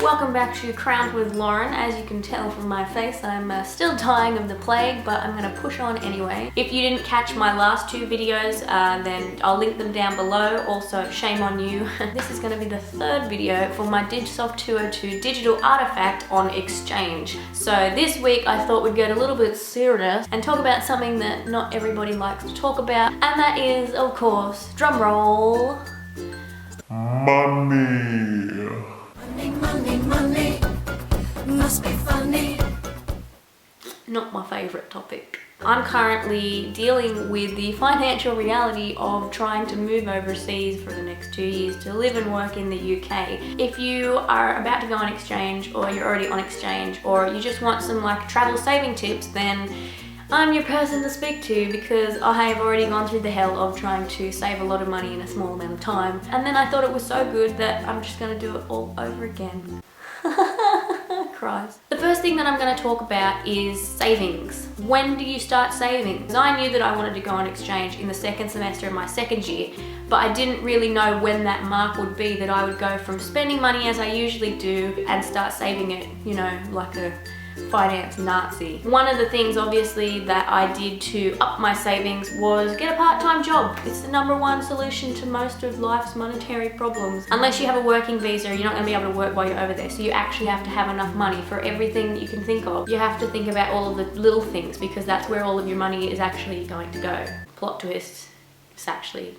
welcome back to Crowned with Lauren. As you can tell from my face, I'm still dying of the plague, but I'm gonna push on anyway. If you didn't catch my last two videos, then I'll link them down below. Also, shame on you. This is gonna be the third video for my Digisoft 202 digital artifact on exchange. So this week I thought we'd get a little bit serious and talk about something that not everybody likes to talk about, and that is, of course, drum roll, money. Money, must be funny. Not my favourite topic. I'm currently dealing with the financial reality of trying to move overseas for the next 2 years to live and work in the UK. If you are about to go on exchange, or you're already on exchange, or you just want some travel saving tips, then I'm your person to speak to, because I have already gone through the hell of trying to save a lot of money in a small amount of time. And then I thought it was so good that I'm just gonna do it all over again. Cries. The first thing that I'm going to talk about is savings. When do you start saving? Because I knew that I wanted to go on exchange in the second semester of my second year, but I didn't really know when that mark would be that I would go from spending money as I usually do and start saving it, you know, like a finance Nazi. One of the things obviously that I did to up my savings was get a part-time job. It's the #1 solution to most of life's monetary problems. Unless you have a working visa, you're not going to be able to work while you're over there, so you actually have to have enough money for everything that you can think of. You have to think about all of the little things, because that's where all of your money is actually going to go. Plot twist, it's actually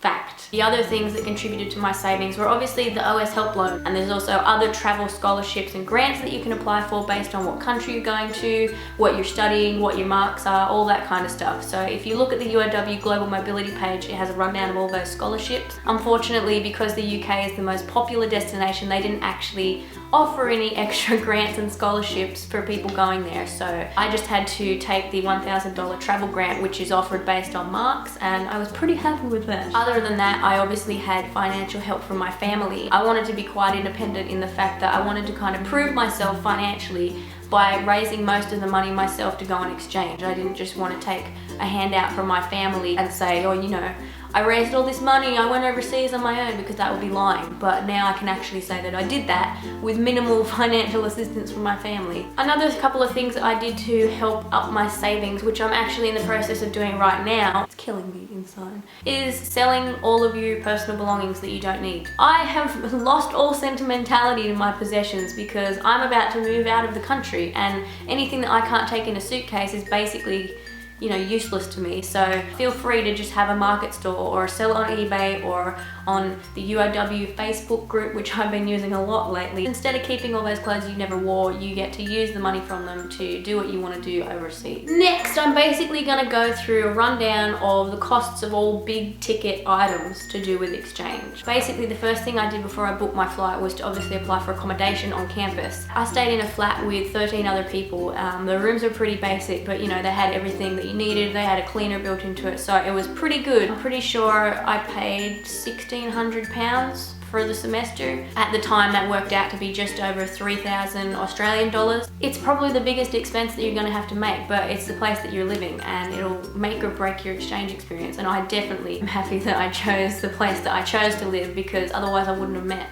fact. The other things that contributed to my savings were obviously the OS help loan, and there's also other travel scholarships and grants that you can apply for based on what country you're going to, what you're studying, what your marks are, all that kind of stuff. So if you look at the UOW Global Mobility page, it has a rundown of all those scholarships. Unfortunately, because the UK is the most popular destination, they didn't actually offer any extra grants and scholarships for people going there. So I just had to take the $1,000 travel grant, which is offered based on marks, and I was pretty happy with that. Other than that, I obviously had financial help from my family. I wanted to be quite independent in the fact that I wanted to kind of prove myself financially by raising most of the money myself to go on exchange. I didn't just want to take a handout from my family and say, oh, you know, I raised all this money, I went overseas on my own, because that would be lying. But now I can actually say that I did that with minimal financial assistance from my family. Another couple of things that I did to help up my savings, which I'm actually in the process of doing right now, it's killing me inside, is selling all of your personal belongings that you don't need. I have lost all sentimentality to my possessions because I'm about to move out of the country, and anything that I can't take in a suitcase is basically, you know, useless to me. So feel free to just have a market store or sell it on eBay or on the UOW Facebook group, which I've been using a lot lately. Instead of keeping all those clothes you never wore, you get to use the money from them to do what you want to do overseas. Next, I'm basically going to go through a rundown of the costs of all big ticket items to do with exchange. Basically, the first thing I did before I booked my flight was to obviously apply for accommodation on campus. I stayed in a flat with 13 other people. The rooms were pretty basic, but you know, they had everything that you needed. They had a cleaner built into it, so it was pretty good. I'm pretty sure I paid £1,600 for the semester. At the time, that worked out to be just over 3,000 Australian dollars. It's probably the biggest expense that you're going to have to make, but it's the place that you're living, and it'll make or break your exchange experience. And I definitely am happy that I chose the place that I chose to live, because otherwise I wouldn't have met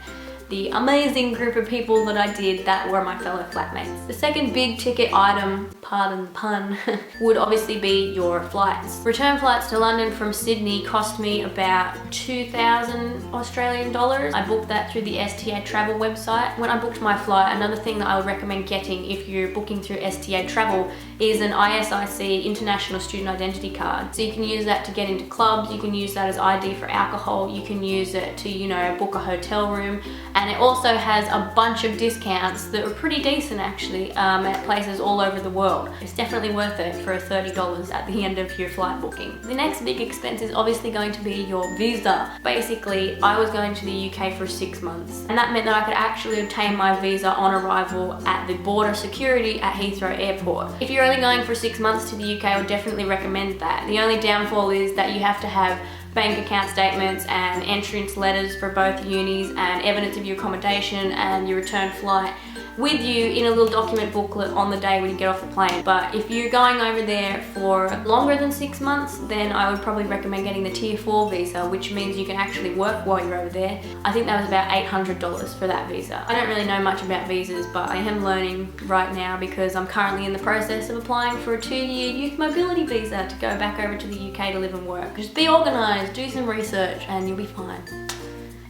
the amazing group of people that I did that were my fellow flatmates. The second big ticket item, pardon the pun, would obviously be your flights. Return flights to London from Sydney cost me about 2,000 Australian dollars. I booked that through the STA Travel website. When I booked my flight, another thing that I would recommend getting if you're booking through STA Travel is an ISIC, International Student Identity Card. So you can use that to get into clubs, you can use that as ID for alcohol, you can use it to, you know, book a hotel room, and it also has a bunch of discounts that are pretty decent actually at places all over the world. It's definitely worth it for $30 at the end of your flight booking. The next big expense is obviously going to be your visa. Basically, I was going to the UK for 6 months, and that meant that I could actually obtain my visa on arrival at the border security at Heathrow Airport. If you're only going for 6 months to the UK, I would definitely recommend that. The only downfall is that you have to have bank account statements and entrance letters for both unis and evidence of your accommodation and your return flight with you in a little document booklet on the day when you get off the plane. But if you're going over there for longer than 6 months, then I would probably recommend getting the Tier 4 visa, which means you can actually work while you're over there. I think that was about $800 for that visa. I don't really know much about visas, but I am learning right now because I'm currently in the process of applying for a 2-year youth mobility visa to go back over to the UK to live and work. Just be organised, do some research, and you'll be fine.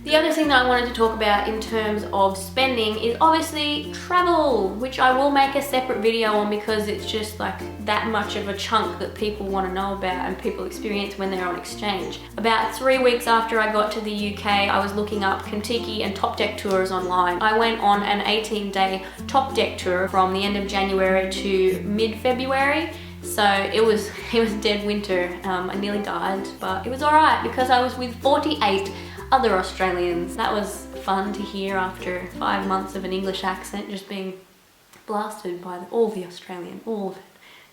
The other thing that I wanted to talk about in terms of spending is obviously travel, which I will make a separate video on because it's just like that much of a chunk that people want to know about and people experience when they're on exchange. About 3 weeks after I got to the UK, I was looking up Kentucky and Top Deck tours online. I went on an 18-day Top Deck tour from the end of January to mid-February. So it was dead winter. I nearly died, but it was alright because I was with 48 other Australians. That was fun to hear after 5 months of an English accent just being blasted by all of it,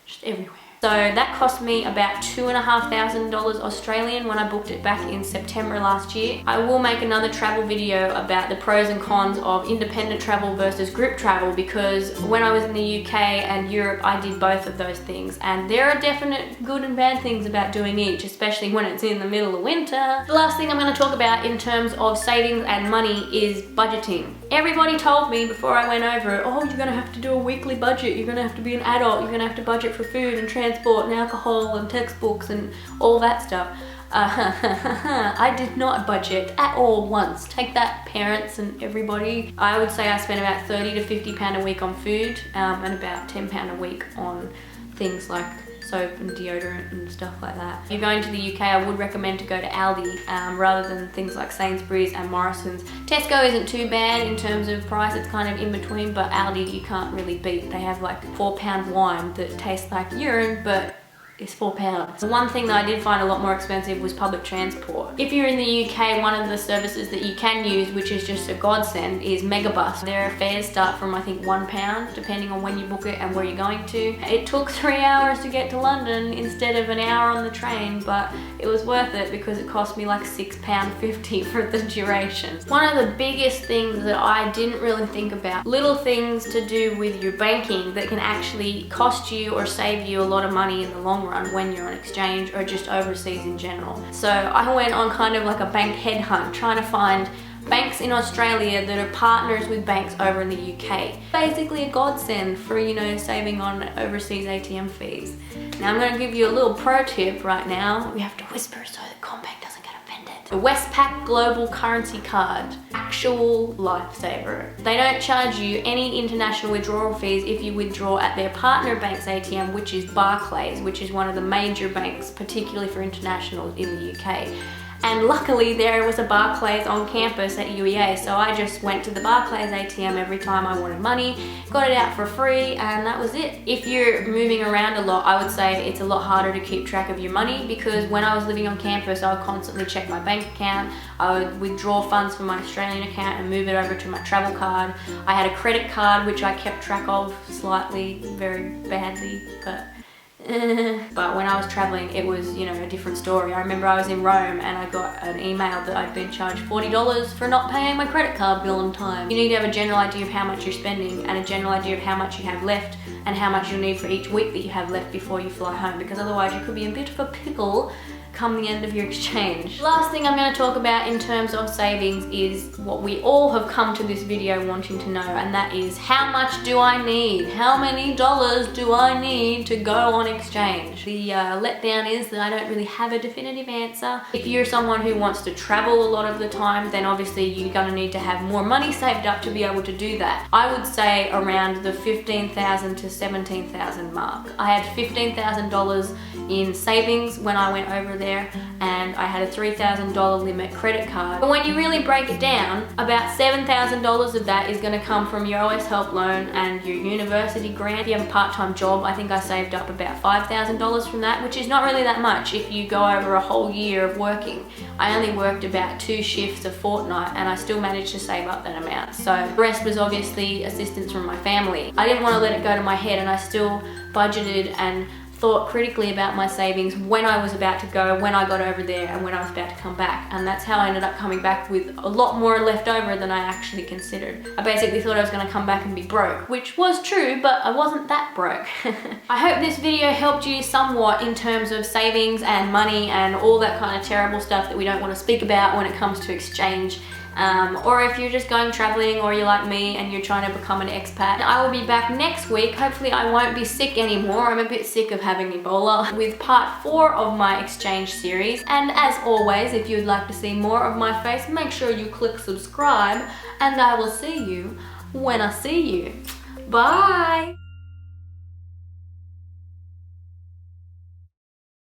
just everywhere. So that cost me about $2,500 Australian when I booked it back in September last year. I will make another travel video about the pros and cons of independent travel versus group travel because when I was in the UK and Europe, I did both of those things. And there are definite good and bad things about doing each, especially when it's in the middle of winter. The last thing I'm going to talk about in terms of savings and money is budgeting. Everybody told me before I went over, oh, you're going to have to do a weekly budget, you're going to have to be an adult, you're going to have to budget for food and transport and alcohol and textbooks and all that stuff. I did not budget at all once. Take that, parents and everybody. I would say I spent about £30 to £50 a week on food and about £10 a week on things like soap and deodorant and stuff like that. If you're going to the UK, I would recommend to go to Aldi rather than things like Sainsbury's and Morrison's. Tesco isn't too bad in terms of price, it's kind of in between, but Aldi you can't really beat. They have like £4 wine that tastes like urine, but is £4. The one thing that I did find a lot more expensive was public transport. If you're in the UK, one of the services that you can use, which is just a godsend, is Megabus. Their fares start from I think £1, depending on when you book it and where you're going to. It took 3 hours to get to London instead of an hour on the train, but it was worth it because it cost me like £6.50 for the duration. One of the biggest things that I didn't really think about, little things to do with your banking that can actually cost you or save you a lot of money in the long run when you're on exchange or just overseas in general. So I went on kind of like a bank headhunt trying to find banks in Australia that are partners with banks over in the UK. Basically a godsend for, you know, saving on overseas ATM fees. Now I'm going to give you a little pro tip right now. We have to whisper so that CommBank doesn't get offended. The Westpac Global Currency Card, actual lifesaver. They don't charge you any international withdrawal fees if you withdraw at their partner bank's ATM, which is Barclays, which is one of the major banks, particularly for internationals in the UK. And luckily there was a Barclays on campus at UEA, so I just went to the Barclays ATM every time I wanted money, got it out for free, and that was it. If you're moving around a lot, I would say it's a lot harder to keep track of your money because when I was living on campus, I would constantly check my bank account, I would withdraw funds from my Australian account and move it over to my travel card. I had a credit card which I kept track of slightly, very badly, but when I was traveling, it was, you know, a different story. I remember I was in Rome and I got an email that I'd been charged $40 for not paying my credit card bill on time. You need to have a general idea of how much you're spending and a general idea of how much you have left and how much you'll need for each week that you have left before you fly home, because otherwise you could be a bit of a pickle come the end of your exchange. Last thing I'm going to talk about in terms of savings is what we all have come to this video wanting to know, and that is how much do I need? How many dollars do I need to go on exchange? The letdown is that I don't really have a definitive answer. If you're someone who wants to travel a lot of the time, then obviously you're going to need to have more money saved up to be able to do that. I would say around the $15,000 to $17,000 mark. I had $15,000 in savings when I went over there, and I had a $3,000 limit credit card. But when you really break it down, about $7,000 of that is going to come from your OS Help loan and your university grant. If you have a part-time job, I think I saved up about $5,000 from that, which is not really that much if you go over a whole year of working. I only worked about 2 shifts a fortnight and I still managed to save up that amount. So the rest was obviously assistance from my family. I didn't want to let it go to my head, and I still budgeted and thought critically about my savings when I was about to go, when I got over there, and when I was about to come back. And that's how I ended up coming back with a lot more left over than I actually considered. I basically thought I was going to come back and be broke, which was true, but I wasn't that broke. I hope this video helped you somewhat in terms of savings and money and all that kind of terrible stuff that we don't want to speak about when it comes to exchange. Or if you're just going traveling, or you're like me and you're trying to become an expat. I will be back next week. Hopefully I won't be sick anymore. I'm a bit sick of having Ebola, with part 4 of my exchange series. And as always, if you'd like to see more of my face, make sure you click subscribe, and I will see you when I see you. Bye!